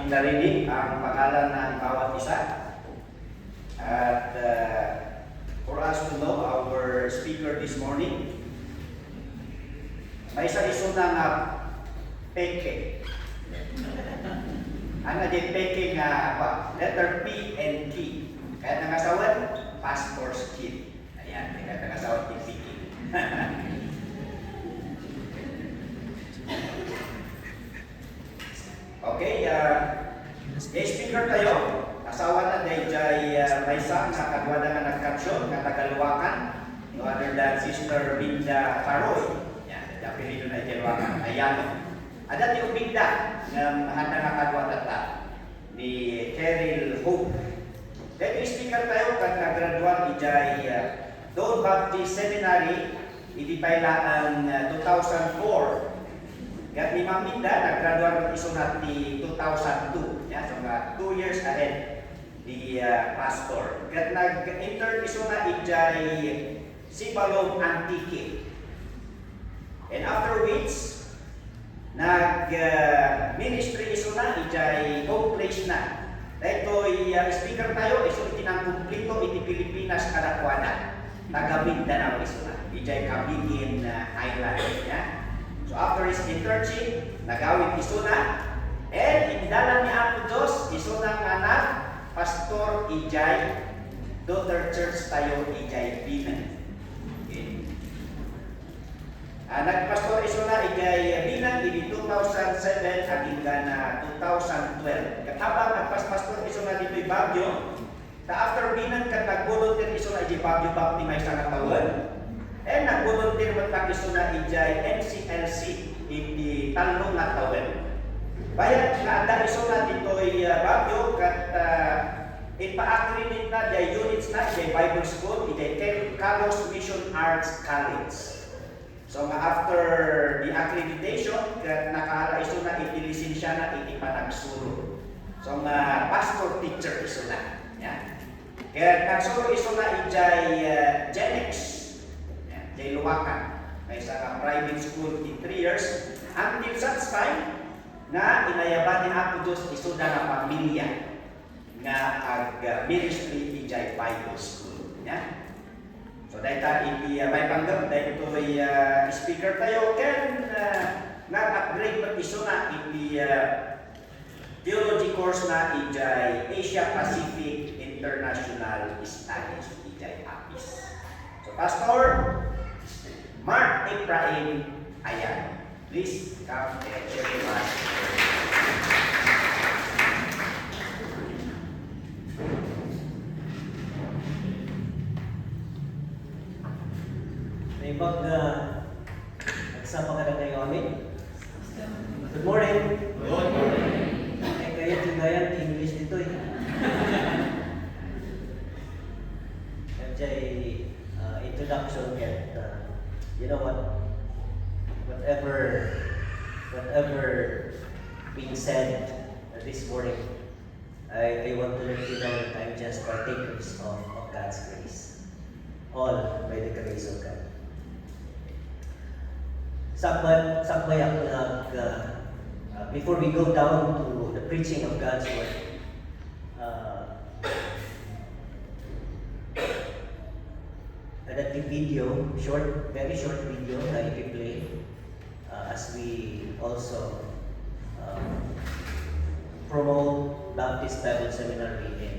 ating narinig ang pangalan ng bawat isa. At for us to know our speaker this morning, may isa iso na nga peke. Ano din peke nga ba? Letter P and K. Kaya nangasawan, pastor's kid. Ayan, kaya nangasawan kid peke. Okay, speaker tayo. Asawa na dahil may isa na kagwada nga nagkatsyon, nga tagaluwakan. No other than Sister Binda Paroy. Yan, apelido na itiluwakan. Ayan. Ada ti Binda nga mahanda nga kagwada ni Cheryl Hope. Dahil speaker tayo kag naggraduate ijay Don Baptist Seminary, hindi pa ilaan 2004. Kat ni Ma'am Binda, nag-graduate iso natin 2002. Yeah, so 2 years ahead di pastor. Kat nag-intern iso na ijay Sibalog Antique. And after which, nag-ministry iso na ijay home place na. Dahil speaker tayo, iso itinang kumplito iti Pilipinas kadakwada. Taga Mindanao iso na. Ijay Kabigin Island. Yeah? So after his internship, nagawid iso na, and indala ni Apo Diyos, iso na nga na, Pastor Ijay, Daughter Church tayo, Ijay Binan. Okay. Nagpastor iso na, Ijay Binan, ini 2007, aging na 2012. Habang nagpaspastor iso na dito'y Baguio, after Binan, kat nag-volunteer iso na Ijay Baguio, bakti may isang katawan, and nag-volunteer matang iso na ijay MCLC iti talong nga tawen. Bayan nga anda iso na dito'y Baguio kat ipa-accredit na jay units na ijay Bible School, ijay Carlos Mission Arts College. So nga after the accreditation, kat nakahala iso na iti lisensya na iti panagsuro. So nga pastor teacher iso na. Yan. Kaya nagsuro iso na ijay Genex. Jay Luwakan. May isang private school in 3 years. Until such time na inayaban ni Apo Diyos iso na ng pamilya nga ministry ijay Bible School. Yeah? So dahil may panggap, dahil ito'y speaker tayo, can nag-upgrade pa iso na iti theology course na ijay Asia Pacific International Studies ijay APIS. So Pastor Mark Ephraim Ayan. Please come and share with us. May nagsama ka na kayo amin? Good morning. Good morning. Ay kaya tingayan English dito eh. Introduction yet. You know what? Whatever being said this morning, I want to let you know that I'm just partakers of God's grace. All by the grace of God. Sakbay ako before we go down to the preaching of God's word, that video, very short video na i-play as we also promote Baptist Bible Seminary in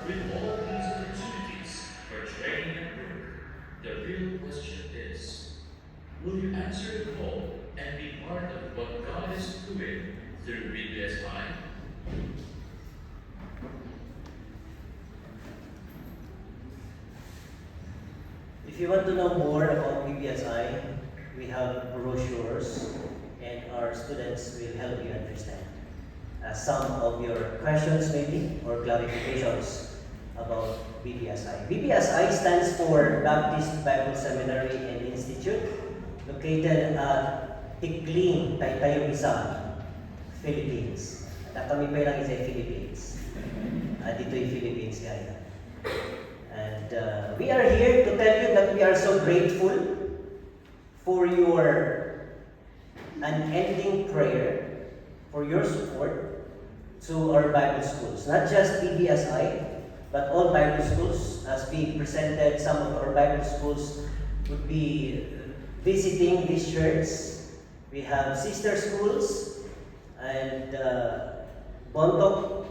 with all kinds of opportunities for training and growth. The real question is, will you answer the call and be part of what God is doing through BBSI? If you want to know more about BBSI, we have brochures and our students will help you understand some of your questions maybe or clarifications about BBSI. BBSI stands for Baptist Bible Seminary and Institute, located at Tikling, Taytay, Rizal, Philippines. At kami pa lang isa Philippines. Dito yung Philippines kaya. And we are here to tell you that we are so grateful for your unending prayer, for your support to our Bible schools. Not just BBSI, but all Bible schools. As we presented, some of our Bible schools would be visiting these churches. We have sister schools and Bontok,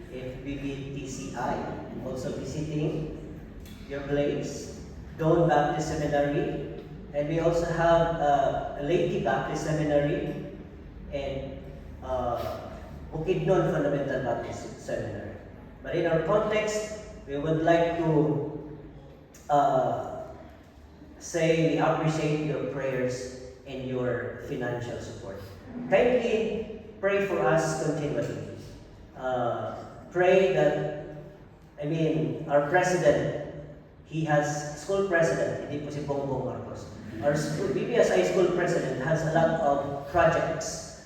FBBTCI, also visiting your place, Dawn Baptist Seminary, and we also have Lady Baptist Seminary and Bukidnon Fundamental Baptist Seminary. But in our context, we would like to say we appreciate your prayers and your financial support. Kindly pray for us continually. Pray that, our president, he has school president, hindi po si Bongbong Marcos. Our school, BBSI school president has a lot of projects,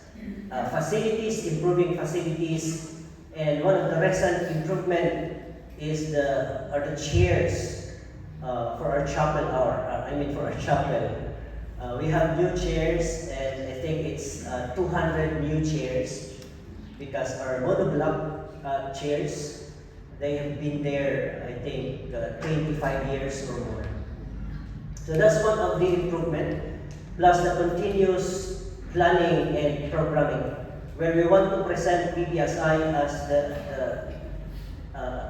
facilities, improving facilities, and one of the recent improvement is the chairs for our chapel for our chapel. We have new chairs, and I think it's 200 new chairs because our monoblock chairs, they have been there, I think, 25 years or more. So that's one of the improvement, plus the continuous planning and programming, where we want to present BBSI as the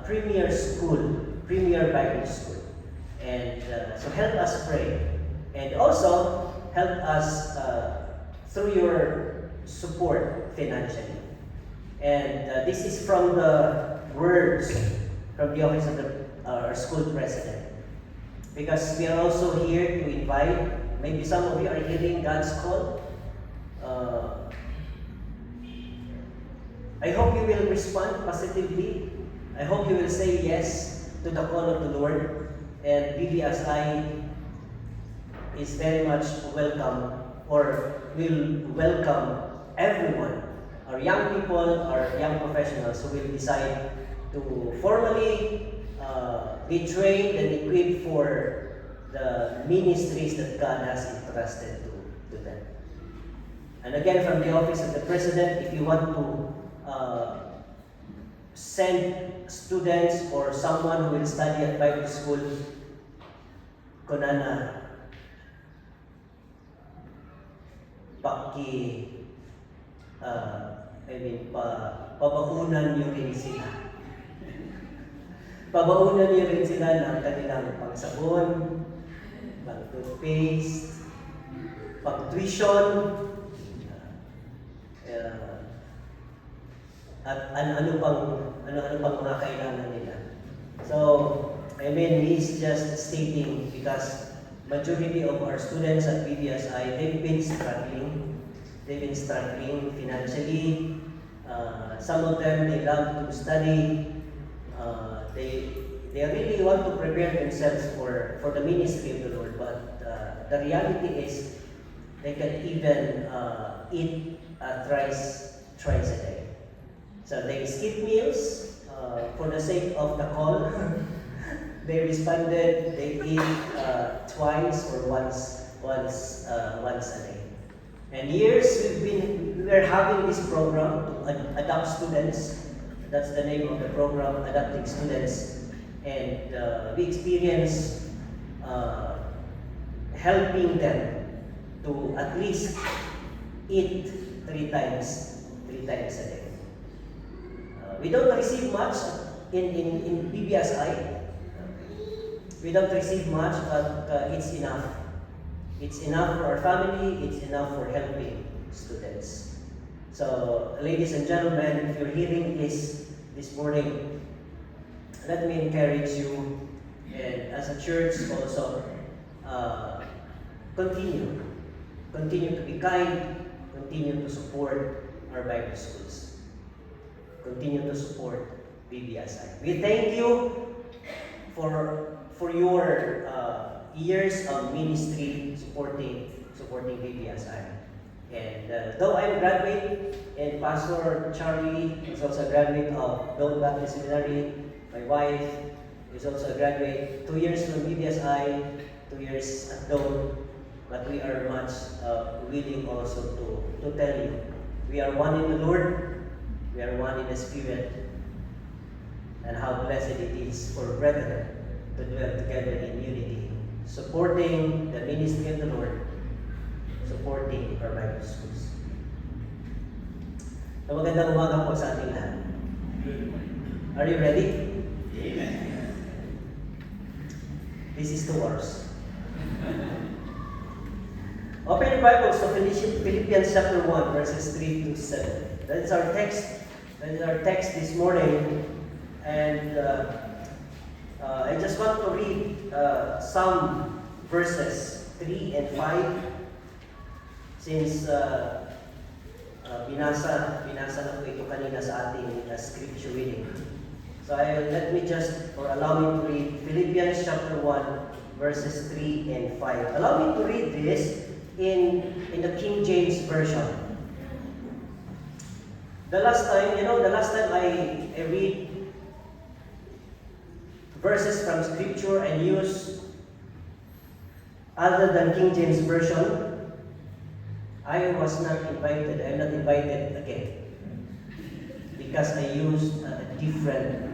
premier school, premier Bible school. And so help us pray. And also, help us through your support financially. And this is from the words from the office of our school president. Because we are also here to invite, maybe some of you are hearing God's call. I hope you will respond positively. I hope you will say yes to the call of the Lord. And BBSI is very much welcome, or will welcome everyone, our young people, our young professionals who will decide to formally be trained and equipped for the ministries that God has entrusted to them. And again, from the office of the president, if you want to send students or someone who will study at Bible school, kunana pabaunan nyo rin sila. Pabaunan nyo rin sila ng kanilang pangsabon, pang-toothpaste, pang-tuition, at ano pang mga kailangan nila. So, he's just stating because majority of our students at BBSI, they've been struggling financially. Some of them, they love to study. They really want to prepare themselves for the ministry of the Lord, but the reality is they can even eat thrice a day. So they skip meals for the sake of the call. They responded, they eat twice or once a day. And years we're having this program to adopt students. That's the name of the program, Adopting Students. And we experience helping them to at least eat three times a day. We don't receive much in BBSI. We don't receive much, but it's enough. It's enough for our family, it's enough for helping students. So, ladies and gentlemen, if you're hearing this morning, let me encourage you, and as a church also, continue to be kind, continue to support our Bible schools, continue to support BBSI. We thank you for your years of ministry supporting BBSI. And though I'm a graduate, and Pastor Charlie is also a graduate of Dome Baptist Seminary, my wife is also a graduate, 2 years from BBSI, 2 years at Dome, but we are much willing also to tell you, we are one in the Lord, we are one in the Spirit, and how blessed it is for brethren to dwell together in unity, supporting the ministry of the Lord, supporting our Bible schools. So magandang umaga po sa ating lahat. Are you ready? Amen. This is 2 hours. Open your Bibles to Philippians chapter 1, verses 3 to 7. That is our text. That is our text this morning. And I just want to read some verses 3 and 5. Since binasa na po ito kanina sa ating scripture reading. So let me just, or allow me to read Philippians chapter 1, verses 3 and 5. Allow me to read this in the King James Version. The last time I read verses from scripture and use other than King James Version, I was not invited. I'm not invited again because I used a different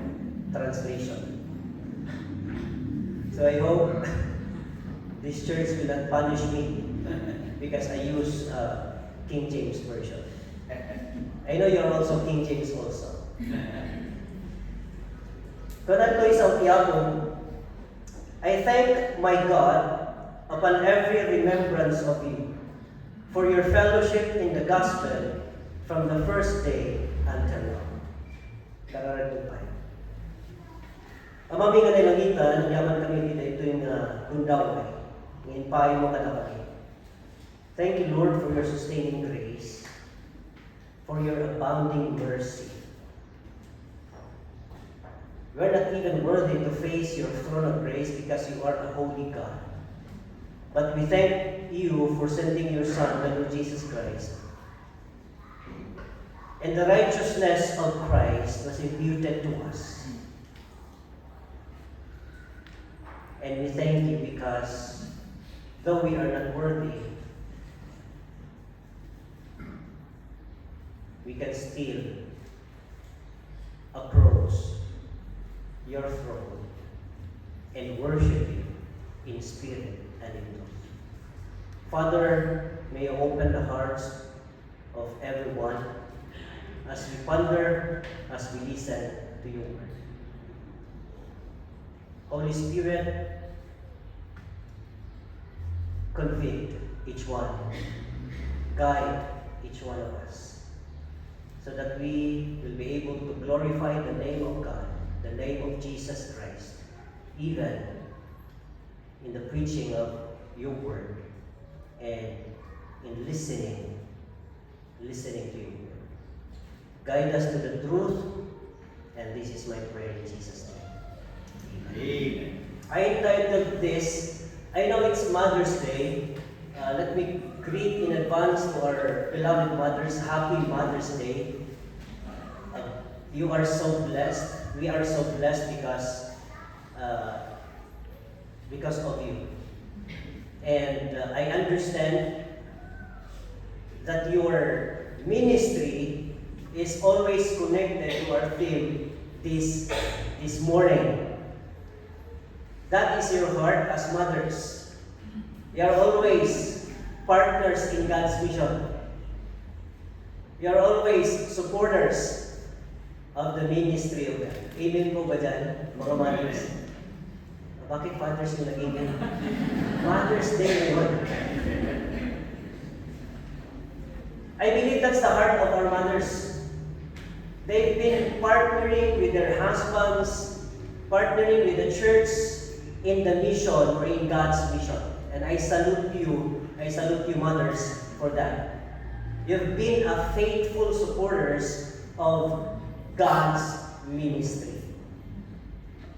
translation. So I hope this church will not punish me because I use King James Version. I know you're also King James also. Kunanto isang tiyabon, I thank my God upon every remembrance of you, for your fellowship in the gospel from the first day until now. Kararagupay. Amami nga nilangitan, yaman kami dito ito yung gundaway. Ngayon pahay mo ka na kami. Thank you, Lord, for your sustaining grace, for your abounding mercy. We're not even worthy to face your throne of grace because you are a holy God. But we thank you for sending your Son, the Lord Jesus Christ. And the righteousness of Christ was imputed to us. And we thank you because though we are not worthy, we can still approach your throne and worship you in spirit and in truth. Father, may you open the hearts of everyone as we ponder, as we listen to your word. Holy Spirit, convict each one, guide each one of us, so that we will be able to glorify the name of God, the name of Jesus Christ, even in the preaching of your word and in listening to your word. Guide us to the truth, and this is my prayer in Jesus' name. Amen. I entitled this, I know it's Mother's Day. Let me greet in advance to our beloved mothers, Happy Mother's Day. You are so blessed. We are so blessed because of you. And I understand that your ministry is always connected to our theme this morning. That is your heart as mothers. You are always partners in God's mission. We are always supporters of the ministry of God. Amen po ba dyan, mga mothers? Bakit fathers yung nag-amen? Mother's Day ngayon. I believe that's the heart of our mothers. They've been partnering with their husbands, partnering with the church in the mission or in God's mission. And I salute you mothers for that. You've been a faithful supporters of God's ministry.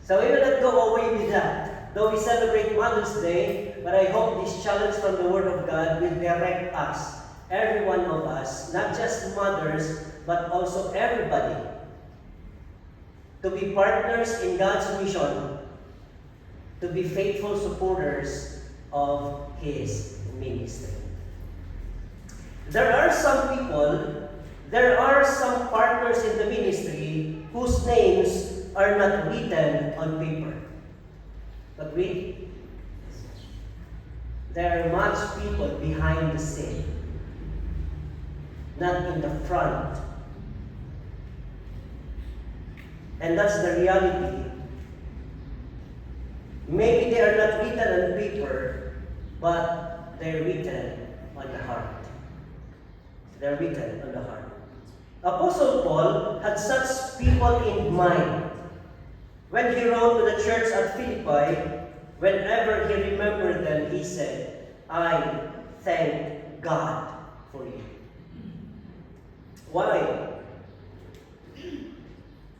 So we will not go away with that. Though we celebrate Mother's Day, but I hope this challenge from the Word of God will direct us, every one of us, not just mothers, but also everybody, to be partners in God's mission, to be faithful supporters of His ministry. There are some partners in the ministry whose names are not written on paper. But really, there are much people behind the scene, not in the front. And that's the reality. Maybe they are not written on paper, but they're written on the heart. They're written on the heart. Apostle Paul had such people in mind. When he wrote to the church at Philippi, whenever he remembered them, he said, I thank God for you. Why?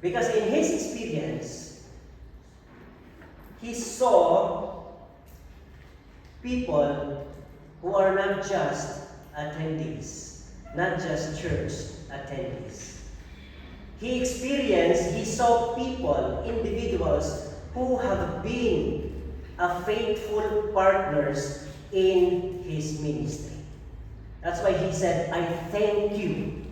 Because in his experience, he saw people who are not just attendees, not just church attendees. He saw people, individuals who have been a faithful partners in his ministry. That's why he said, I thank you.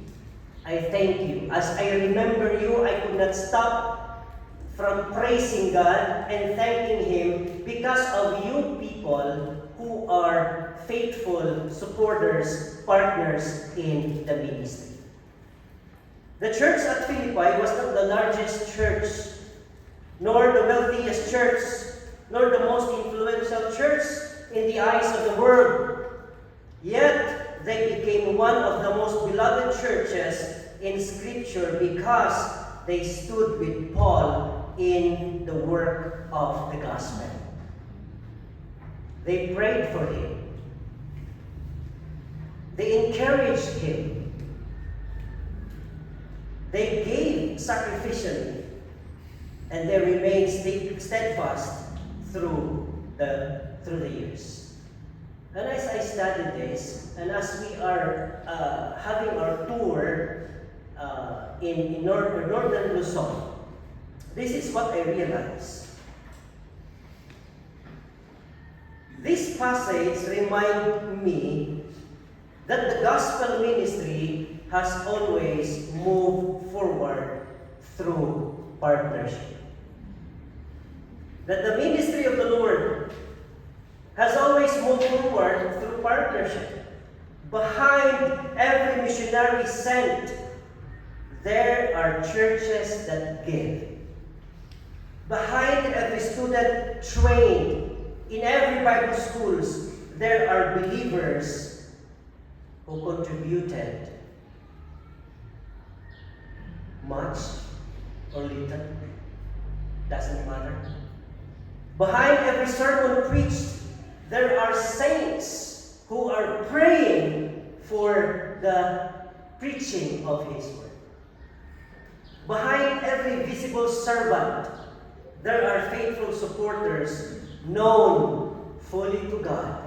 I thank you. As I remember you, I could not stop from praising God and thanking Him because of you people who are faithful supporters, partners in the ministry. The church at Philippi was not the largest church, nor the wealthiest church, nor the most influential church in the eyes of the world. Yet, they became one of the most beloved churches in Scripture because they stood with Paul in the work of the gospel. They prayed for him. They encouraged him. They gave sacrificially, and they remained steadfast through the years. And as I studied this, and as we are having our tour in northern Luzon, this is what I realized. This passage reminds me that the gospel ministry has always moved forward through partnership. That the ministry of the Lord has always moved forward through partnership. Behind every missionary sent, there are churches that give. Behind every student trained in every Bible schools, there are believers who contributed much or little, doesn't matter. Behind every sermon preached, there are saints who are praying for the preaching of His word. Behind every visible servant, there are faithful supporters known fully to God.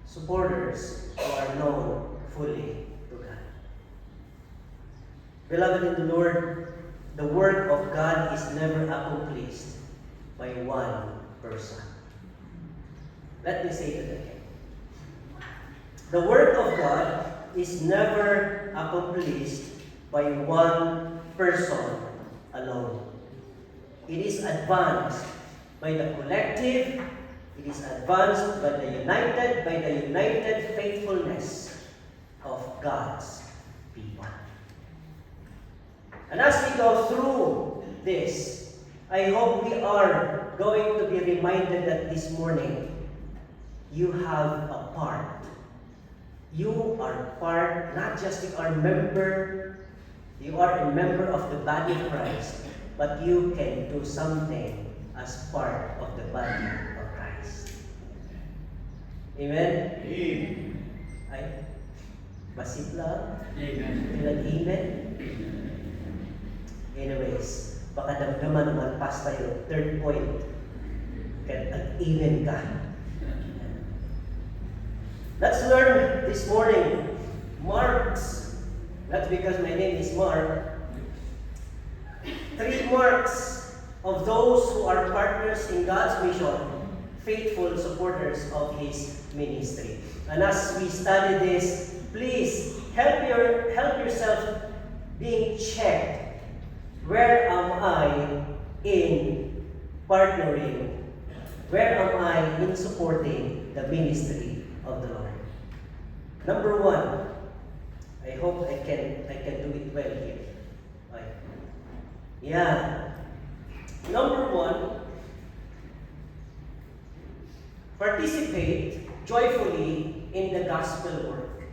Supporters who are known fully to God. Beloved in the Lord, the work of God is never accomplished by one person. Let me say that again. The work of God is never accomplished by one person alone. It is advanced by the collective, it is advanced by the united faithfulness of God's people. And as we go through this, I hope we are going to be reminded that this morning, you have a part. You are part, not just you are member, you are a member of the body of Christ, but you can do something as part of the body of Christ. Amen? Ay, basit lang. Amen. Amen. Anyways, baka damdaman naman pas tayo. Third point. Kaya amen ka. Let's learn this morning marks. That's because my name is Mark. 3 marks of those who are partners in God's mission, faithful supporters of His ministry. And as we study this, please help yourself being checked. Where am I in partnering? Where am I in supporting the ministry of the Lord? Number 1, I hope I can do it well here. Okay. Yeah. Number 1, participate joyfully in the gospel work.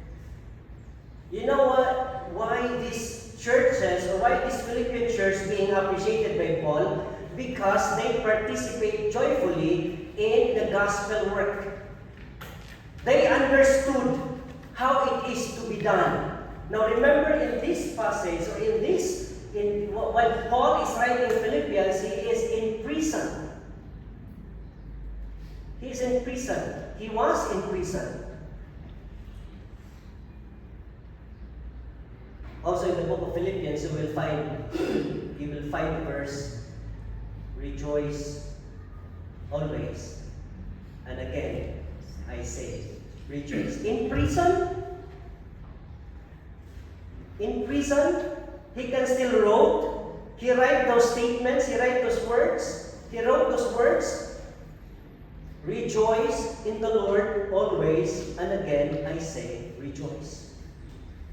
You know what? Why these churches, or why this Philippian church being appreciated by Paul? Because they participate joyfully in the gospel work. They understood how it is to be done. Now remember, in this passage, or when Paul is writing Philippians, he is in prison. He is in prison. He was in prison. Also in the book of Philippians, you will find the verse, rejoice always. And again, I say, rejoice. In prison, he can still write those statements, he wrote those words. Rejoice in the Lord always, and again I say, rejoice.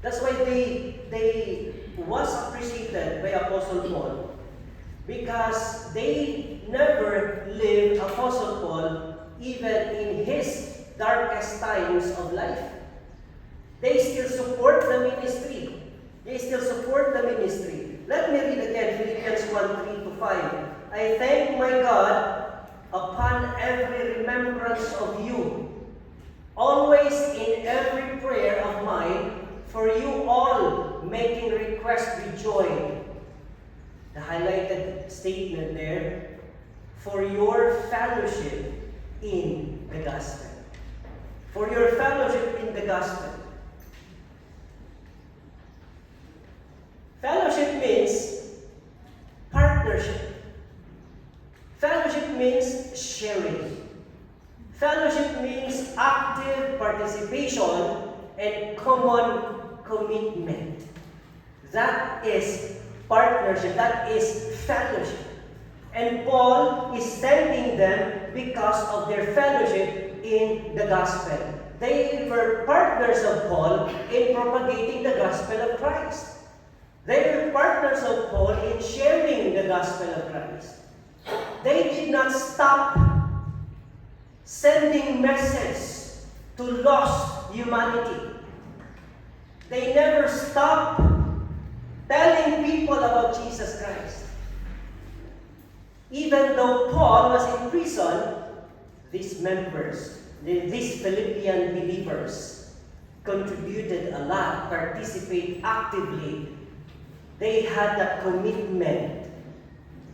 That's why they was appreciated by Apostle Paul, because they never lived Apostle Paul even in his darkest times of life. They still support the ministry. Let me read again Philippians 1:3-5. I thank my God upon every remembrance of you, always in every prayer of mine, for you all, making request with joy. The highlighted statement there, for your fellowship in the gospel. For your fellowship in the gospel. Fellowship means partnership. Fellowship means sharing. Fellowship means active participation and common commitment. That is partnership. That is fellowship. And Paul is thanking them because of their fellowship in the gospel. They were partners of Paul in propagating the gospel of Christ. They were partners of Paul in sharing the gospel of Christ. They did not stop sending messages to lost humanity. They never stopped telling people about Jesus Christ. Even though Paul was in prison, these members, these Philippian believers, contributed a lot, participated actively. They had that commitment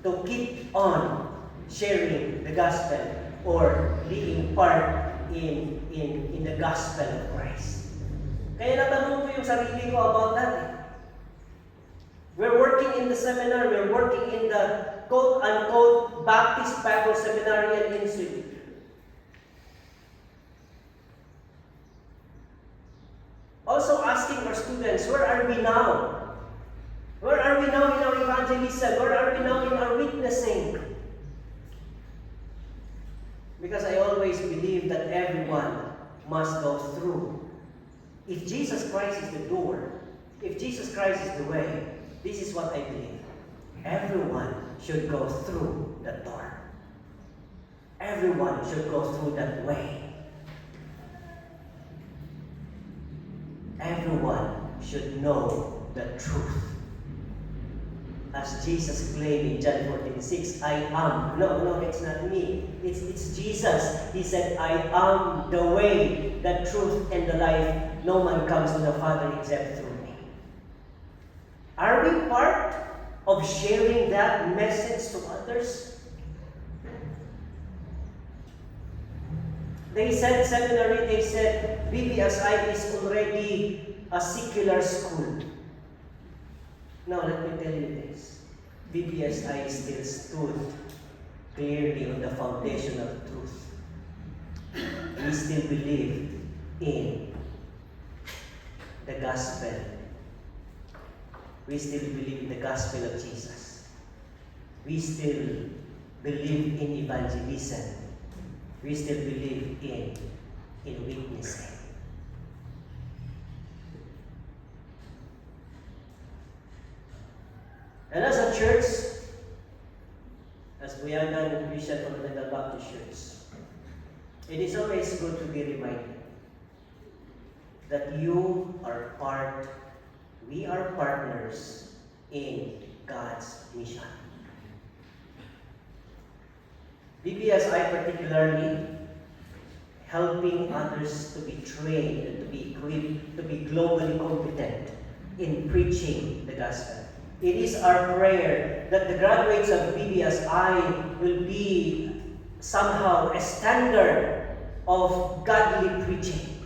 to keep on sharing the gospel or being part in the gospel of Christ. Kaya natanong ko yung sarili ko about that. We're working in the seminar, we're working in the quote-unquote Baptist Bible Seminary and Institute. Also asking our students, where are we now? Where are we now in our evangelism? Where are we now in our witnessing? Because I always believe that everyone must go through. If Jesus Christ is the door, if Jesus Christ is the way, this is what I believe. Everyone should go through that door. Everyone should go through that way. Everyone should know the truth. As Jesus claimed in John 14:6, I am. No, it's not me. It's Jesus. He said, I am the way, the truth, and the life. No man comes to the Father except through me. Are we part of sharing that message to others? They said, seminary, they said, BBSI is already a secular school. Now, let me tell you this. BBSI still stood clearly on the foundation of truth. We still believe in the gospel. We still believe in the gospel of Jesus. We still believe in evangelism. We still believe in witnessing. And as a church, as Buyagan Christian Fundamental Baptist Church, it is always good to be reminded that we are partners in God's mission. BBSI particularly helping others to be trained and to be equipped, to be globally competent in preaching the gospel. It is our prayer that the graduates of BBSI will be somehow a standard of godly preaching,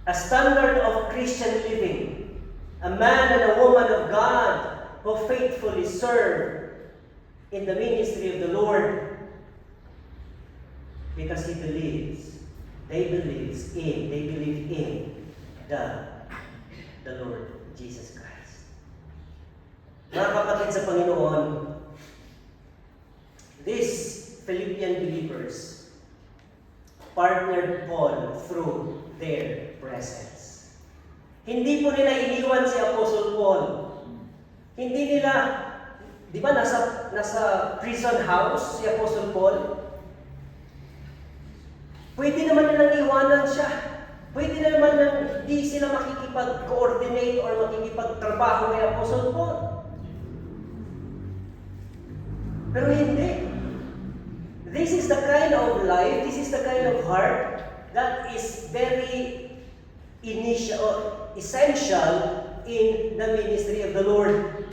a standard of Christian living, a man and a woman of God who faithfully serve in the ministry of the Lord because they believe in the Lord Jesus Christ. Mga kapatid sa Panginoon, these Philippian believers partnered Paul through their presence. Hindi po nila iniwan si Apostle Paul. Hindi nila, di ba nasa prison house si Apostle Paul? Pwede naman nilang iwanan siya. Pwede naman na hindi sila makikipag-coordinate or makikipagtrabaho kay Apostle Paul. Pero hindi. This is the kind of life, this is the kind of heart that is very essential in the ministry of the Lord.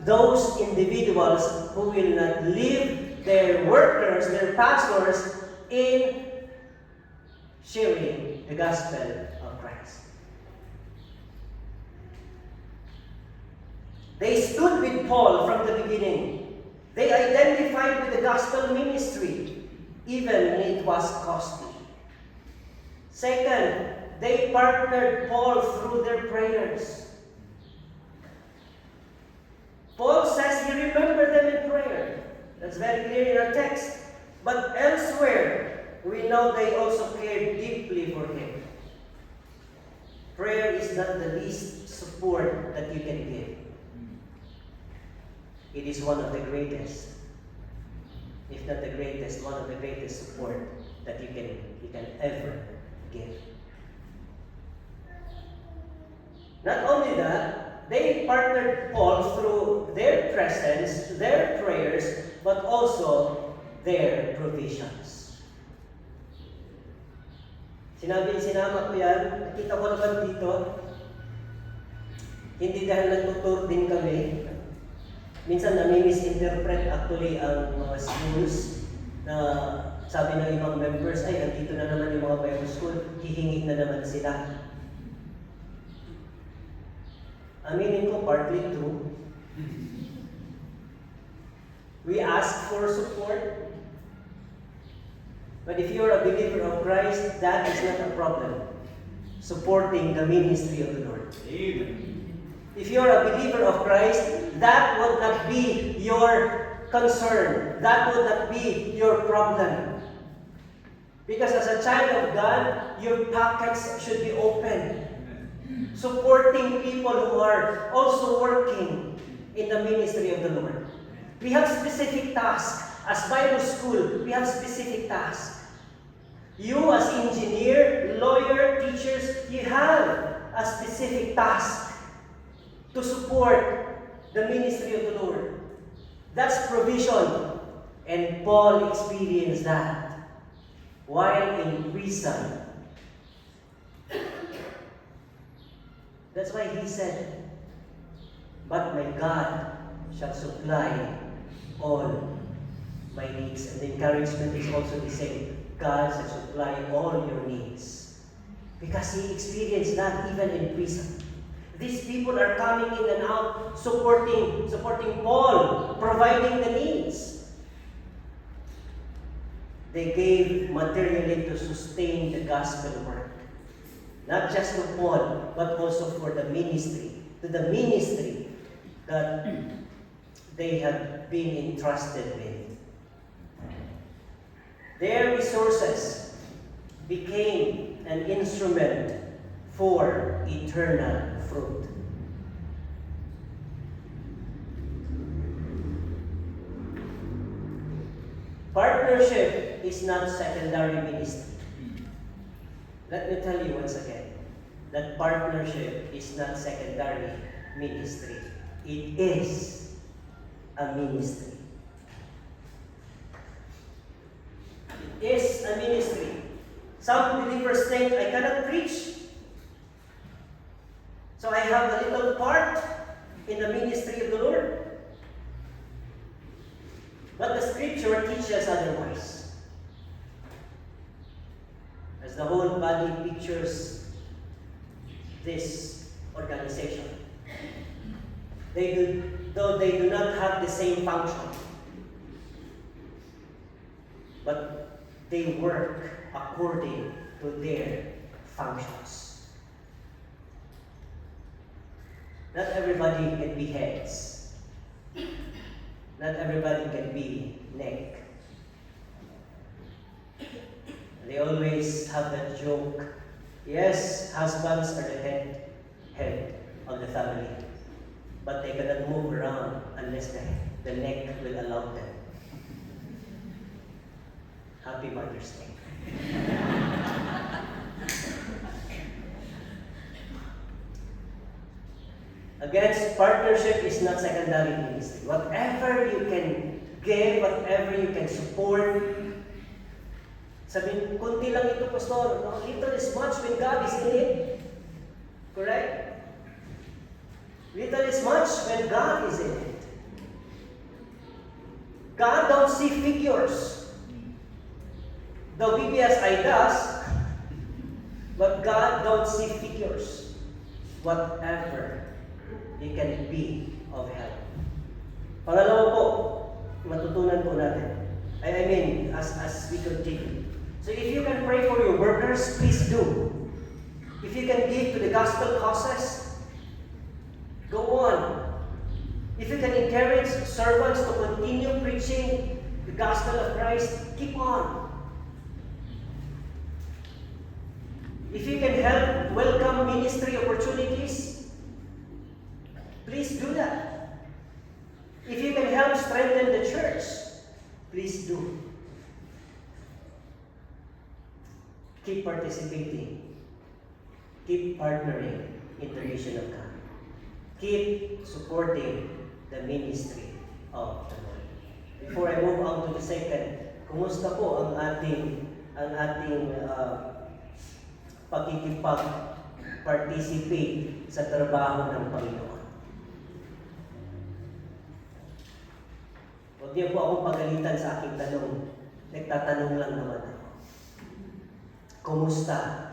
Those individuals who will not leave their workers, their pastors, in sharing the gospel of Christ. They stood with Paul from the beginning. They identified with the gospel ministry, even when it was costly. Second, they partnered Paul through their prayers. Paul says he remembered them in prayer. That's very clear in our text. But elsewhere, we know they also cared deeply for him. Prayer is not the least support that you can give. It is one of the greatest, if not the greatest, one of the greatest support that you can ever give. Not only that, they partnered Paul through their presence, their prayers, but also their provisions. Sinama ko yan, nakita ko naman dito, hindi dahil nagtutur din kami. Minsan nami-misinterpret actually ang mga schools na sabi ng ibang members, ay, nandito na naman yung mga Bible school, hihingi na naman sila. Aminin ko, partly true. We ask for support. But if you're a believer of Christ, that is not a problem. Supporting the ministry of the Lord. Amen. If you're a believer of Christ, that would not be your concern. That would not be your problem. Because as a child of God, your pockets should be open. Supporting people who are also working in the ministry of the Lord. We have specific tasks. As Bible school, we have specific tasks. You as engineer, lawyer, teachers, you have a specific task to support the ministry of the Lord. That's provision. And Paul experienced that while in prison. That's why he said, "But my God shall supply all my needs." And the encouragement is also the same. God shall supply all your needs. Because he experienced that even in prison. These people are coming in and out, supporting Paul, providing the needs. They gave materially to sustain the gospel work. Not just to Paul, but also for the ministry, to the ministry that they have been entrusted with. Their resources became an instrument for eternal fruit. Partnership is not secondary ministry. Let me tell you once again that partnership is not secondary ministry. It is a ministry. It is a ministry. Some believers think, I cannot preach, so I have a little part in the ministry of the Lord. But the scripture teaches otherwise. As the whole body pictures this organization, though they do not have the same function, but they work according to their functions. Not everybody can be heads. Not everybody can be neck. They always have that joke. Yes, husbands are the head of the family, but they cannot move around unless the neck will allow them. Happy Mother's Day. Against partnership is not secondary ministry. Whatever you can give, whatever you can support. Sabihin, kunti lang ito, Pastor. No, little is much when God is in it. Correct? Little is much when God is in it. God don't see figures. Though BBSI does, but God don't see figures. Whatever it can be of help. Pangalawa po, matutunan po natin. I mean, as we continue. So if you can pray for your workers, please do. If you can give to the gospel causes, go on. If you can encourage servants to continue preaching the gospel of Christ, keep on. If you can help welcome ministry opportunities, please do that. If you can help strengthen the church, please do. Keep participating. Keep partnering in the mission of God. Keep supporting the ministry of the Lord. Before I move on to the second, kumusta po ang ating pakikipag-participate sa trabaho ng Panginoon? Huwag niyo po akong pagalitan sa aking tanong. Nagtatanong lang naman ako. Kumusta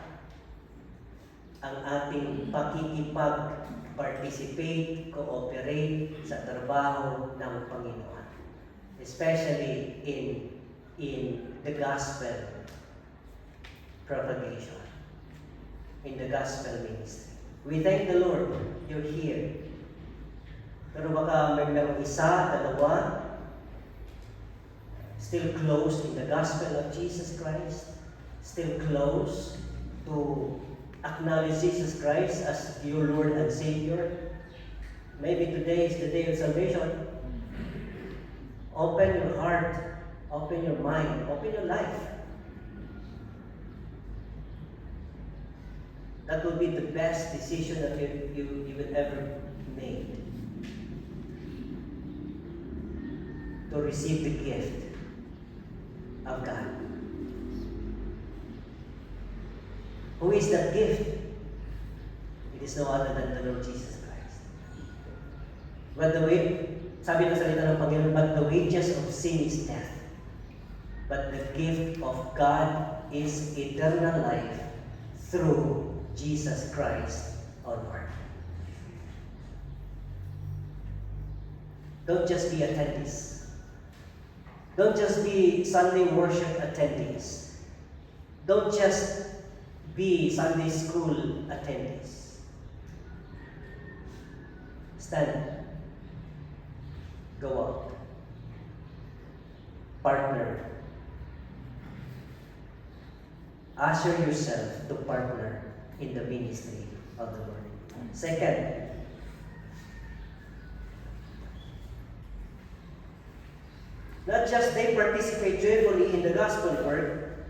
ang ating pakikipag-participate, cooperate sa trabaho ng Panginoon? Especially in the gospel propagation, in the gospel ministry. We thank the Lord, you're here. Pero baka merong isa, dalawa, still close in the gospel of Jesus Christ. still close to acknowledge Jesus Christ as your Lord and Savior, maybe today is the day of salvation. Open your heart, open your mind, open your life. That will be the best decision that you will ever make. To receive the gift of God. Who is that gift? It is no other than the Lord Jesus Christ. But sabi ng salita ng Panginoon, but the wages of sin is death. But the gift of God is eternal life through Jesus Christ our Lord. Don't just be attendees. Don't just be Sunday worship attendees. Don't just be Sunday school attendees. Stand. Go out. Partner. Assure yourself to partner in the ministry of the Lord. Second, not just they participate joyfully in the gospel work,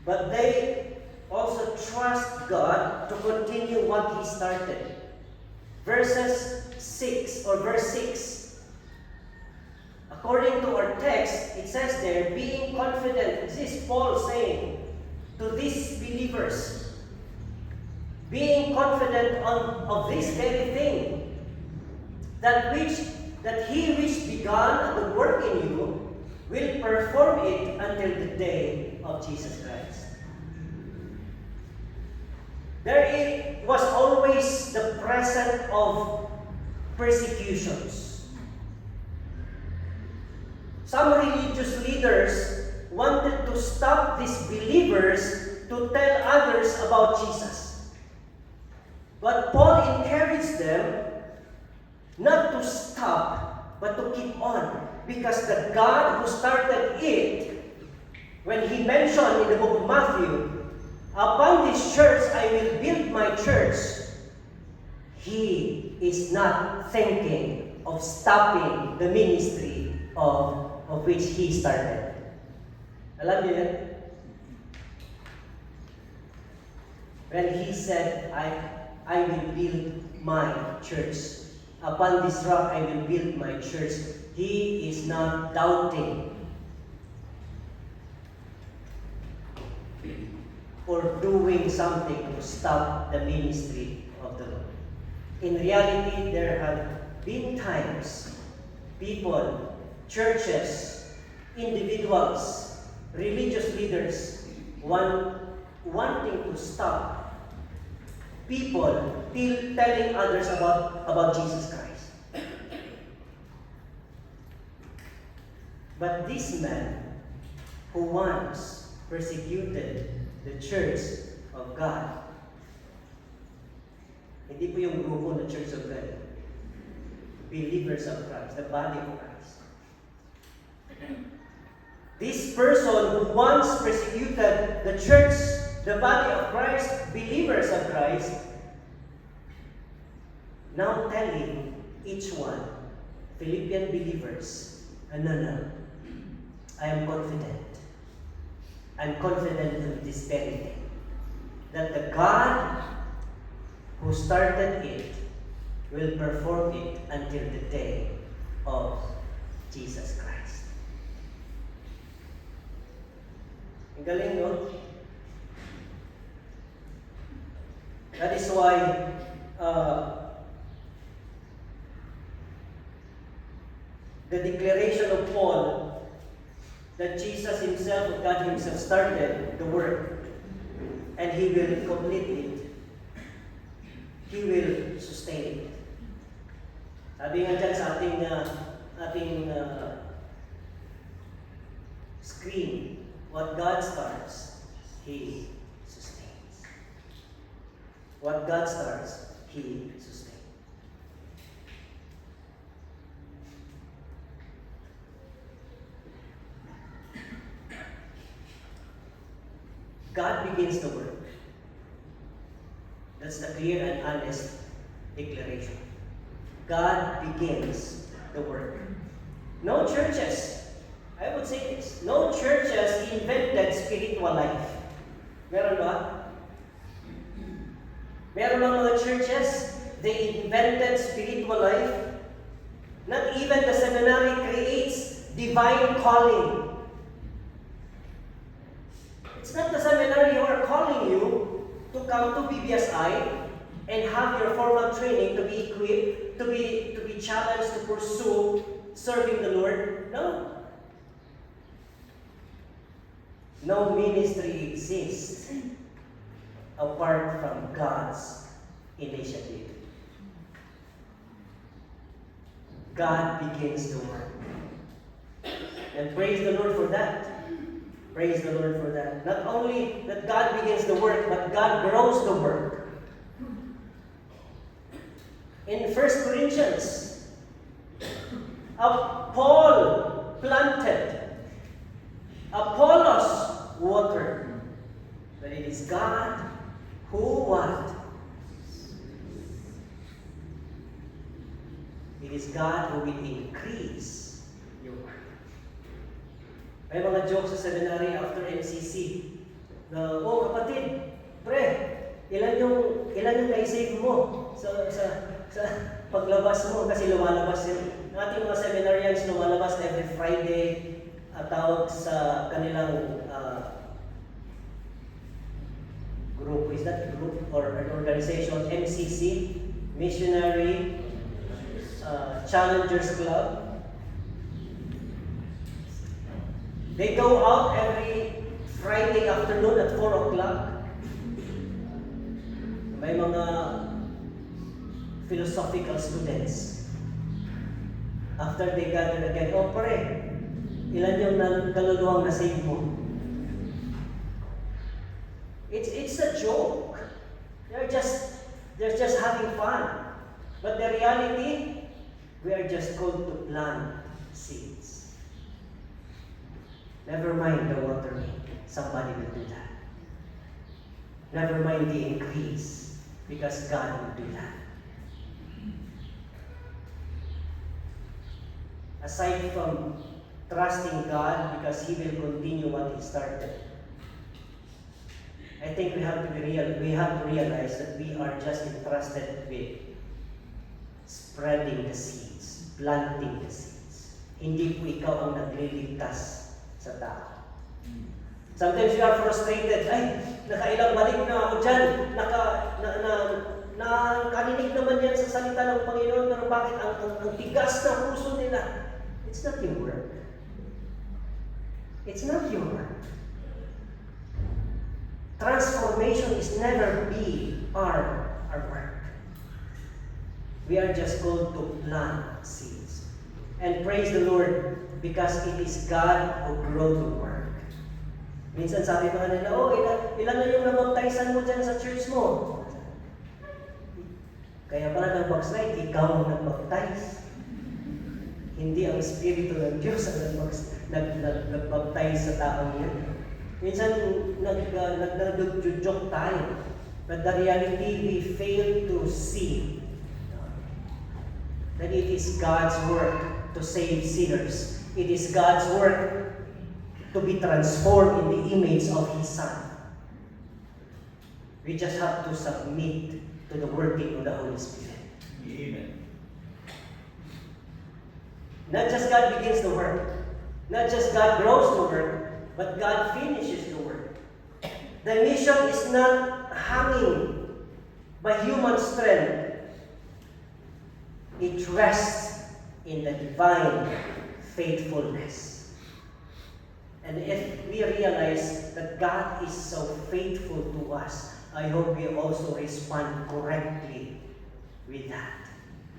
but they also trust God to continue what He started. Verse 6. According to our text, it says there, being confident. This is Paul saying to these believers, being confident of this very thing, that he which began the work in you will perform it until the day of Jesus Christ. There was always the presence of persecutions. Some religious leaders wanted to stop these believers to tell others about Jesus. But Paul encouraged them not to stop, but to keep on. Because the God who started it, when He mentioned in the book of Matthew, upon this church I will build my church, He is not thinking of stopping the ministry of which He started. Alam niyo yan? When He said, I will build my church. Upon this rock I will build my church. He is not doubting or doing something to stop the ministry of the Lord. In reality, there have been times people, churches, individuals, religious leaders wanting to stop people telling others about Jesus Christ. But this man who once persecuted the church of God, hindi po yung grupo ng Church of God, believers of Christ, the body of Christ. This person who once persecuted the church, the body of Christ, believers of Christ, now telling each one, Philippian believers, no, I am confident. I'm confident of this very thing, that the God who started it will perform it until the day of Jesus Christ. Ang galing, no? That is why the declaration of Paul that Jesus Himself, or God Himself, started the work and He will complete it. He will sustain it. Sabi nga dyan sa ating screen, what God starts, He sustains. What God starts, He sustains. God begins the work. That's the clear and honest declaration. God begins the work. No churches, I would say this, no churches invented spiritual life. Meron ba? Meron ba mga churches, they invented spiritual life? Not even the seminary creates divine calling. It's not the seminary who are calling you to come to BBSI and have your formal training to be equipped, to be challenged to pursue serving the Lord. No. No ministry exists apart from God's initiative. God begins the work. And praise the Lord for that. Praise the Lord for that. Not only that God begins the work, but God grows the work. In 1 Corinthians, Paul planted, Apollos watered, but it is God who what? It is God who will increase your work. May mga jokes sa seminary after MCC na, oh kapatid, pre, ilan yung na-save mo sa paglabas mo kasi lumalabas yun. Ang ating mga seminarians lumalabas every Friday tawag sa kanilang group. Is that a group or an organization? MCC, Missionary Challengers Club. They go out every Friday afternoon at 4 o'clock. May mga philosophical students. After they gather again, oh pare, ilan yung kaluluwang na-save mo? It's a joke. They're just having fun. But the reality, we are just called to plant seeds. Never mind the watering. Somebody will do that. Never mind the increase, because God will do that. Aside from trusting God because He will continue what He started, I think we have to realize that we are just entrusted with spreading the seeds, planting the seeds. Hindi po ikaw ang nagliligtas sa tao. Sometimes you are frustrated. Ay, nakailang balik na ako dyan. Nakaninig naman yan sa salita ng Panginoon, pero bakit ang tigas na puso nila? It's not your work. It's not your work. Transformation is never be our work. We are just called to plant seeds. And praise the Lord, because it is God who grow the work. Minsan sabi pa nila, oh, ilan na yung nabaptizean mo dyan sa church mo? Kaya pala nag-backslide, ikaw ang nag-baptize. Hindi ang Espiritu ng Diyos ang nag-baptize sa taong yun. Minsan nag-joke tayo. But the reality, we fail to see that it is God's work to save sinners. It is God's work to be transformed in the image of His Son. We just have to submit to the working of the Holy Spirit. Amen. Not just God begins the work, not just God grows the work, but God finishes the work. The mission is not hanging by human strength. It rests in the divine faithfulness. And if we realize that God is so faithful to us, I hope we also respond correctly with that.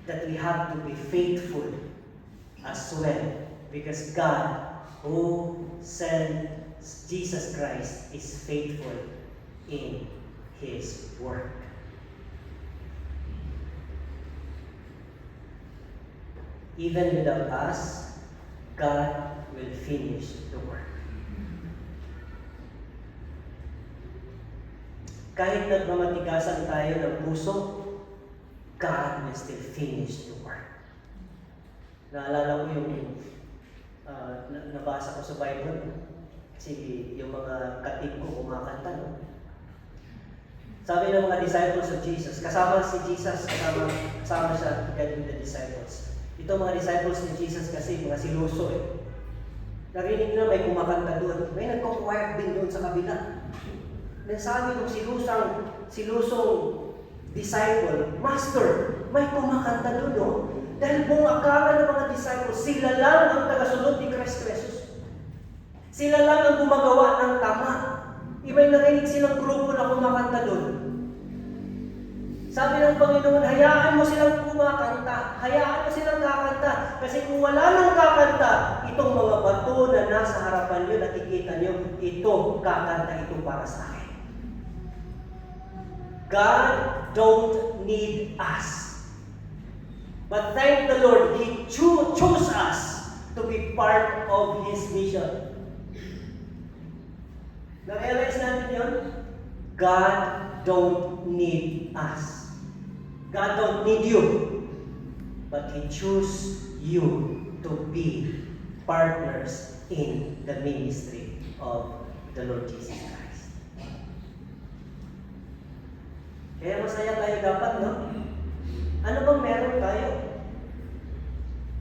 That we have to be faithful as well. Because God, who sent Jesus Christ, is faithful in His work. Even without us, God will finish the work. kahit nagmamatigasan tayo ng puso, God will still finish the work. Naalala ko yung nabasa ko sa Bible, kasi yung mga katib ko kumakanta, no? Sabi ng mga disciples of Jesus, kasama si Jesus, kasama siya together with the disciples. Ito mga disciples ni Jesus kasi mga siluso eh. Narinig na may kumakanta doon. May nagko-choir din doon sa kabila. Nasabi ng silusong disciple, Master, may kumakanta doon, no? Dahil buong akala ng mga disciples, sila lang ang tagasunod ni Kristo Jesus. Sila lang ang gumagawa ng tama. May narinig silang grupo na kumakanta doon. Sabi ng Panginoon, hayaan mo silang kumakanta. Hayaan mo silang kakanta. Kasi kung wala nang kakanta, itong mga bato na nasa harapan nyo, nakikita nyo, ito, kakanta ito para sa akin. God don't need us. But thank the Lord, He chose us to be part of His mission. Na-realize natin yun? God don't need us. God don't need you. But He chose you to be partners in the ministry of the Lord Jesus Christ. Kaya masaya tayo dapat, no? Ano bang meron tayo?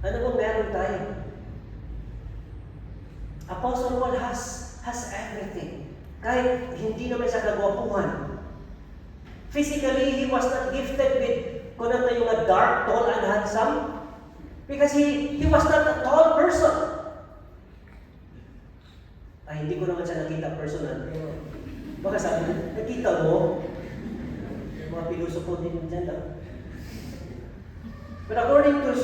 Ano bang meron tayo? Apostle Paul has everything. Kahit hindi naman siya kagwapuhan. Physically, he was not gifted with kunang na yung dark, tall, and handsome. Because he was not a tall person. Ay, hindi ko naman siya nakita personal. Pero baka sabi, nakita mo, yung mga pilosopo din dyan lang. But according to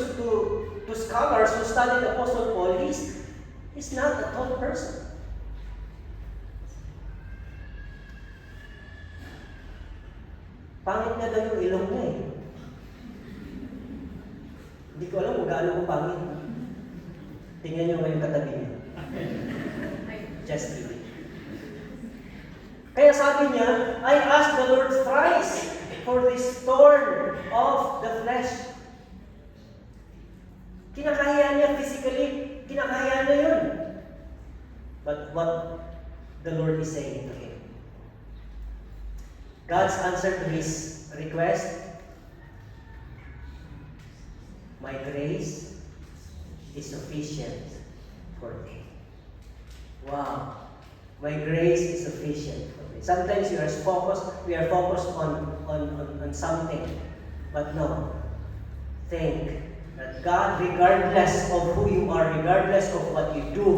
scholars who studied Apostle Paul, he's not a tall person. Pangit na daw yung ilong niya eh. Hindi ko alam kung gaano kong pangit. Tingnan niyo kayong katabi niya. Just kidding. Kaya sabi niya, I asked the Lord thrice for this thorn of the flesh. Kinakaya niya physically, kinakaya niya yun. But what the Lord is saying to him, God's answer to his request, my grace is sufficient for thee. Wow. My grace is sufficient for thee. Sometimes we are focused on something. But no. Think that God, regardless of who you are, regardless of what you do,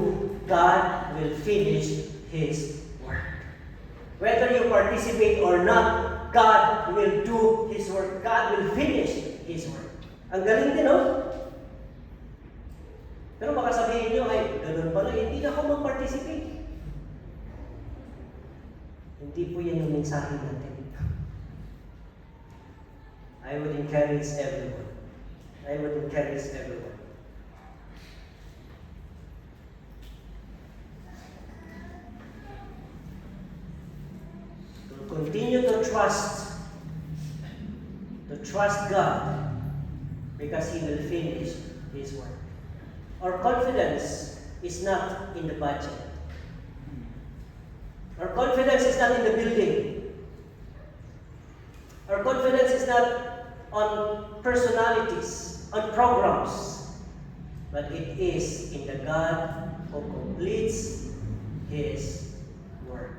God will finish His work. Whether you participate or not, God will do His work. God will finish His work. Ang galing din, no? Pero baka sabihin nyo, ay, ganun pala, hindi na ako mag-participate. Hindi po yan yung mensahe natin. I would encourage everyone. To continue to trust God, because He will finish His work. Our confidence is not in the budget. Our confidence is not in the building. Our confidence is not on personalities, on programs, but it is in the God who completes His work.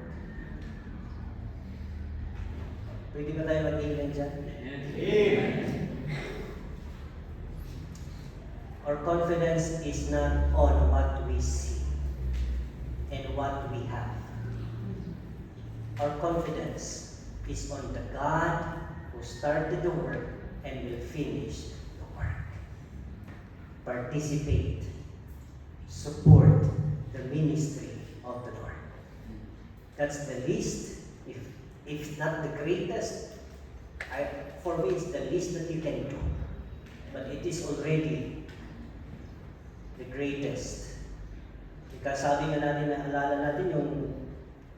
Pwede ba tayo mag-amen dyan? Amen. Our confidence is not on what we see and what we have. Our confidence is on the God who started the work and will finish the work. Participate, support the ministry of the Lord. That's the least, if not the greatest. For me, it's the least that you can do. But it is already the greatest. Because sabi nga natin, naalala natin yung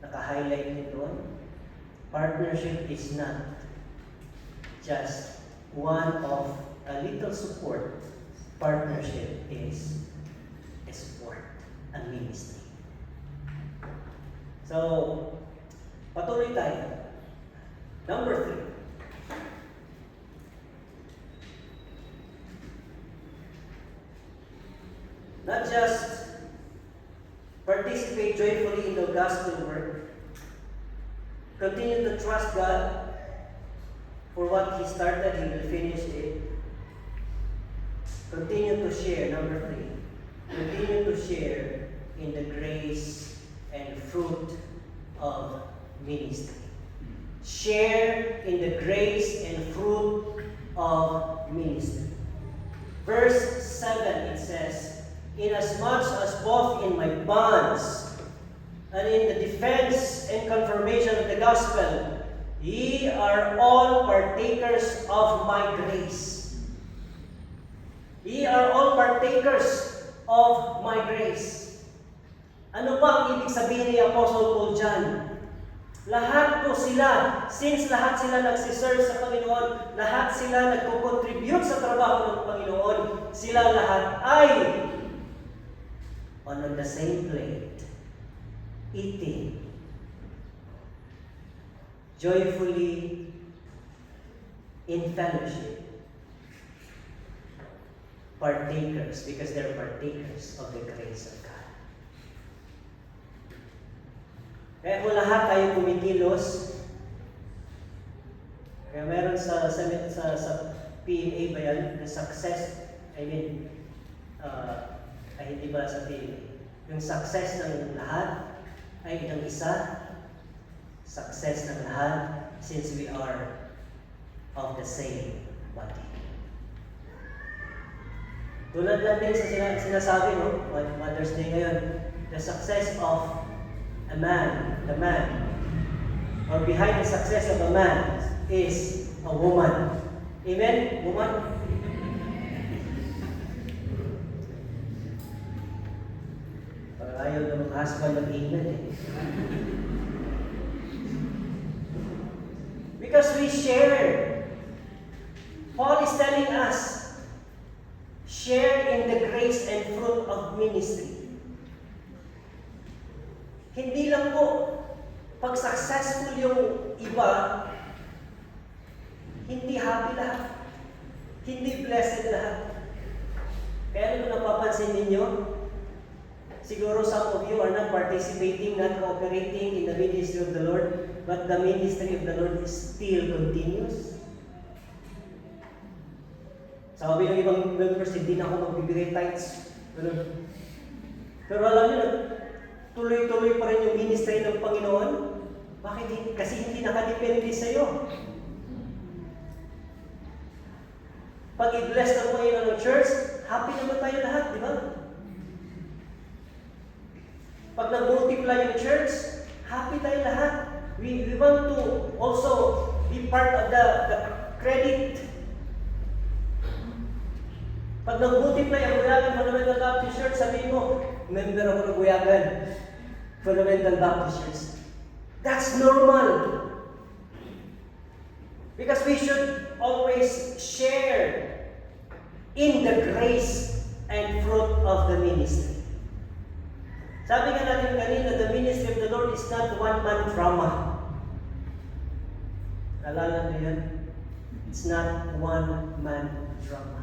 naka-highlight din doon. partnership is not just one of a little support. Partnership is a support, a ministry. So, patuloy tayo. Number 3. Not just participate joyfully in the gospel work, continue to trust God for what He started, He will finish it. Continue to share, number 3. Continue to share in the grace and fruit of ministry. Share in the grace and fruit of ministry. Verse 7, it says, "Inasmuch as both in my bonds and in the defense and confirmation of the gospel, ye are all partakers of my grace." Ye are all partakers of my grace. Ano ba ang ibig sabihin ni Apostle Paul dyan? Lahat po sila, since lahat sila nagsiserve sa Panginoon, lahat sila nagko-contribute sa trabaho ng Panginoon, sila lahat ay on the same plate, eating joyfully in fellowship, partakers, because they're partakers of the grace of God. Kaya kung lahat tayo kumikilos, kaya meron sa PMA ba yan, the success, hindi ba sa PMA, yung success ng lahat ay ng isa, success ng lahat since we are of the same body. Tulad lang din sa sinasabi, no? Mother's Day ngayon, the success of a man, the man, or behind the success of a man is a woman. Amen? Woman? Parang ayaw na mag-husband ng amen eh. Because we share. Paul is telling us, share in the grace and fruit of ministry. Hindi lang po, pag successful yung iba, hindi happy lahat. Hindi blessed lahat. Kaya ano napapansin ninyo? Siguro some of you are not participating, not cooperating in the ministry of the Lord, but the ministry of the Lord still continues. Sabi ng ibang members, hindi na ako magbibigay tithes. Pero alam niyo, tuloy-tuloy pa rin yung ministry ng Panginoon. Bakit? Kasi hindi nakadepende sa'yo. Pag i-bless ng Panginoon ng church, happy naman tayo lahat, di ba? Pag nag-multiply yung church, happy tayo lahat. We want to also be part of the credit. Pag nag-multiply ang Guyagan Fundamental Baptist Church, sabihin mo, member ako ng Guyagan Fundamental Baptist Church. That's normal. Because we should always share in the grace and fruit of the ministry. Sabi nga natin kanina, the ministry of the Lord is not one-man drama. Alala niyo yan? It's not one-man drama.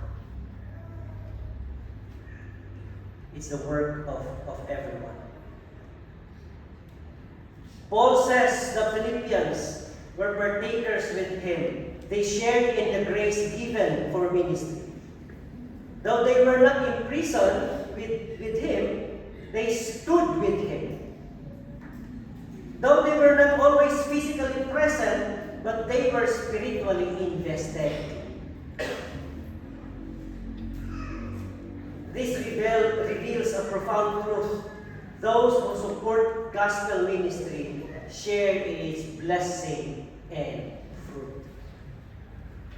It's the work of everyone. Paul says the Philippians were partakers with him. They shared in the grace given for ministry. Though they were not in prison with him, they stood with him. Though they were not always physically present, but they were spiritually invested. This reveals a profound truth. Those who support gospel ministry share in its blessing and fruit.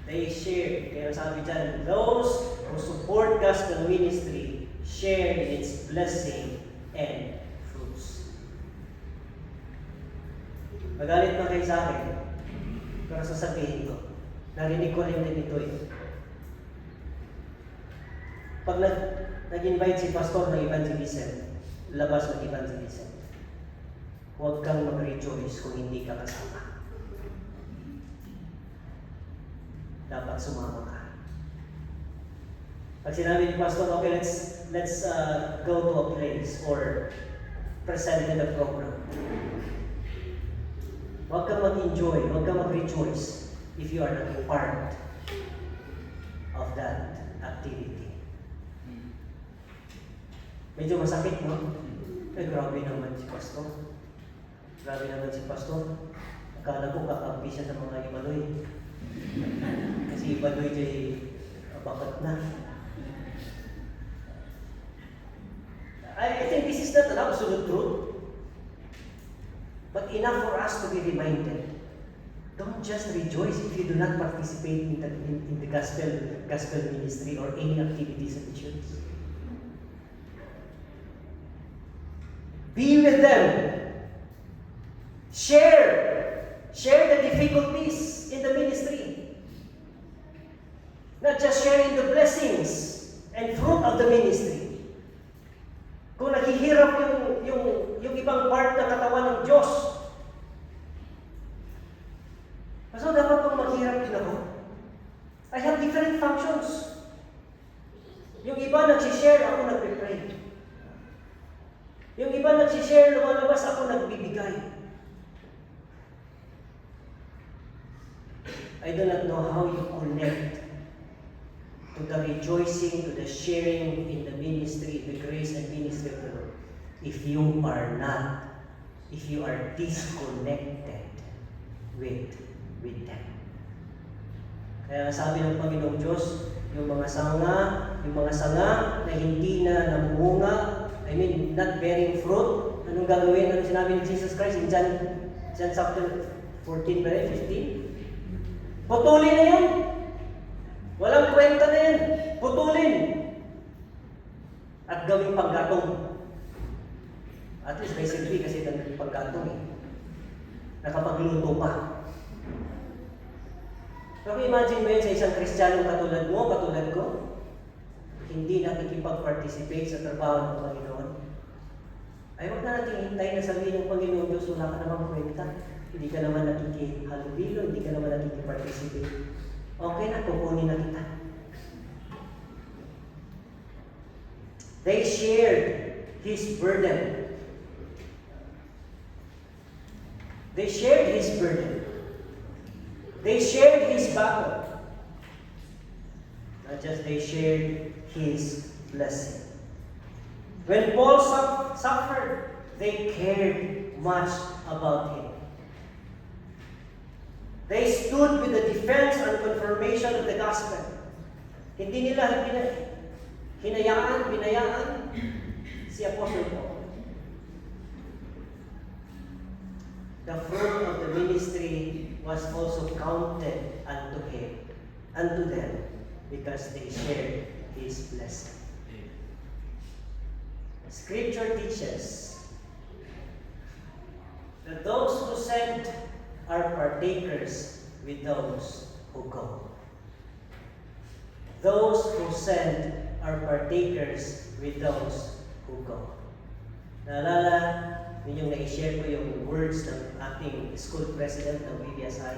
They share, kaya sabi dyan, those who support gospel ministry share in its blessing and fruits. Magalit na kayo sa akin. Pero sasabihin ko, narinig ko rin din ito eh. Pag nag-invite si pastor ng evangelism, labas ng evangelism, huwag kang mag-rejoice kung hindi ka kasama. Dapat sumama ka. Pag sinabi ni pastor, okay, let's go to a place or present in the program. Huwag kang mag-enjoy, huwag kang mag-rejoice if you are not a part of that activity. Medyo masakit, no? Grabe naman si pastor. Grabe naman si pastor. Akala ko kakampi siya sa mga Ibanoy. Kasi Ibanoy dyan bakat na. I think this is not an absolute truth. But enough for us to be reminded. Don't just rejoice if you do not participate in the gospel ministry or any activities of the church. Be with them. Share the difficulties in the ministry. Not just sharing the blessings and fruit of the ministry. Kung naghihirap yung ibang part ng katawan ng Diyos, so dapat pang maghirap din ako. I have different functions. Yung iba nagsishare, ako nagpe-pray. Yung iba nagsishare, lumalabas, ako nagbibigay. I do not know how you connect to the rejoicing, to the sharing in the ministry, the grace and ministry of the Lord, if you are disconnected with them. Kaya sabi ng Panginoong Diyos, yung mga sanga na hindi na namunga, not bearing fruit, anong gagawin? Ano sinabi ni Jesus Christ in John chapter 14, 15? Putulin na yun. Walang kwenta na yan. Putulin. At gawing panggatong. At least may silbi kasi naging panggatong eh. Nakapagluto pa. Pero imagine mo yun sa isang Kristiyano katulad mo, katulad ko, hindi nakikipag-participate sa trabaho ng Panginoon. Ay, huwag na natin hintayin na sabihin ng Panginoon Diyos, wala ka namang kwenta. Hindi ka naman nakikihalubilo, hindi ka naman nakikiparticipate. Okay na, kukunin na kita. They shared His burden. They shared His burden. They shared His battle. Not just they shared His blessing. When Paul suffered, they cared much about him. They stood with the defense and confirmation of the gospel. Hindi nila binayaan si Apostle Paul. The fruit of the ministry was also counted unto them, because they shared His blessing. Scripture teaches that those who send are partakers with those who go. Those who send are partakers with those who go. Naalala ninyong na-share ko yung words ng ating school president ng BBSI.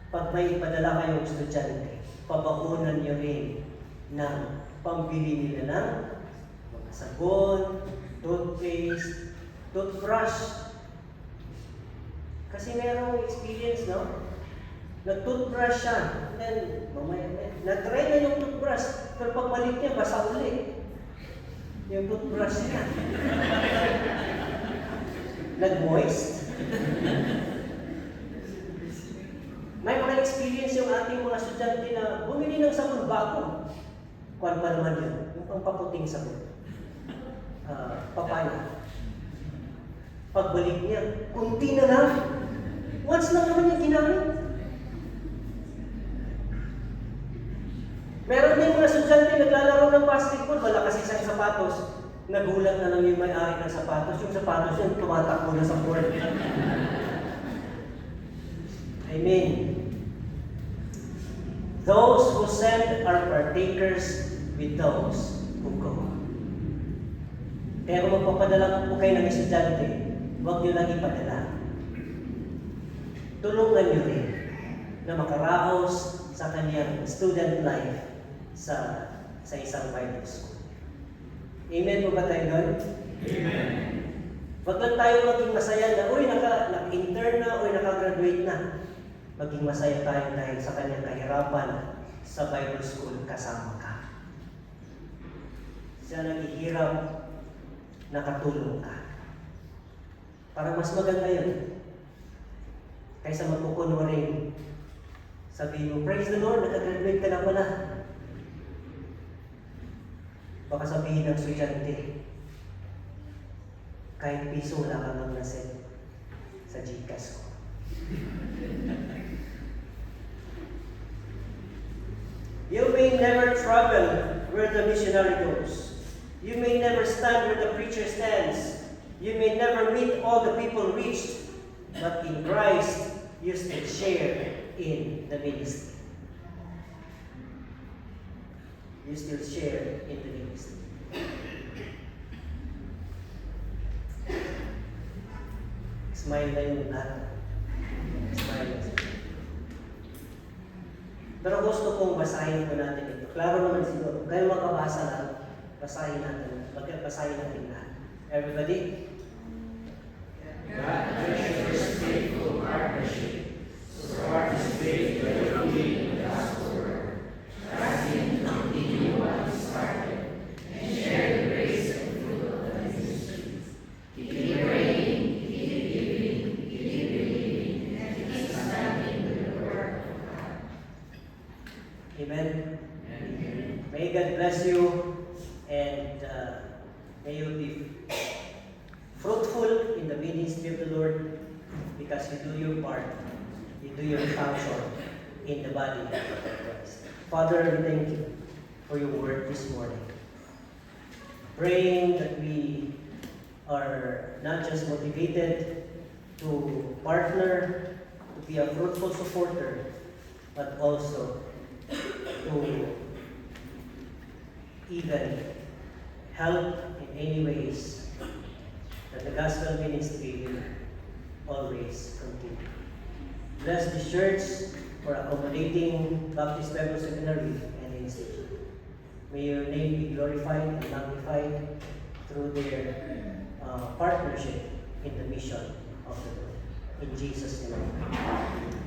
Pag may padala kayong estudyante, pabakunan niyo rin ng pambili nila ng mga sabon, toothpaste, toothbrush. Kasi merong experience, no? Nag-toothbrush siya. And then, na-try na yung toothbrush. Pero pagbalik niya, basa ulit. Yung toothbrush niya. Nag-moist. May mga experience yung ating mga estudyante na bumili ng sabon bago. Kuwan pa naman yun. Yung pampaputing sabon. Papaya. Pagbalik niya, kunti na lang. Once lang naman yung ginamit. Meron din mga estudyante naglalaro ng basketball, wala kasi isang sapatos. Nagulat na lang yung may-ari ng sapatos. Yung sapatos yun, tumatakbo na sa court. Amen. Those who send are partakers with those who go. Kaya kung magpapadala po kayo ng estudyante, huwag nyo lang ipadala. Tulungan nyo rin na makaraos sa kanyang student life sa isang Bible school. Amen po ba tayo doon? Amen. Huwag lang tayo maging masaya na, uy, naka-intern na, uy, naka-graduate na. Maging masaya tayo dahil sa kanyang kahirapan sa Bible school kasama ka. Siya naghihirap, nakatulong ka. Para mas maganda yun. Kaysa magkukunwaring, sabihin mo, praise the Lord, naka-graduate ka na pala. Baka sabihin ng estudyante, kahit piso wala kang lang naset sa Gcash ko. You may never travel where the missionary goes. You may never stand where the preacher stands. You may never meet all the people reached, but in Christ, you still share in the ministry. You still share in the ministry. Smile na yung lahat. Smile na siya. Pero gusto kong basahin po natin ito. Klaro naman siguro. Kayo makabasa lang, basahin natin. Basahin natin lahat. Everybody? God treasures faithful partnership, so participate faithfully in the gospel work. Trust Him to continue what He started, and share the grace and fruit of the ministry. Keep praying, keep believing, and keep standing with the work of God. Amen? Amen. May God bless you and may you be fruitful in the ministry of the Lord because you do your part, you do your function in the body of Christ. Father, we thank you for your word this morning. Praying that we are not just motivated to partner, to be a fruitful supporter, but also to even help in any ways that the gospel ministry will always continue. Bless the church for accommodating Baptist Bible Seminary and Institute. May your name be glorified and magnified through their partnership in the mission of the Lord. In Jesus' name.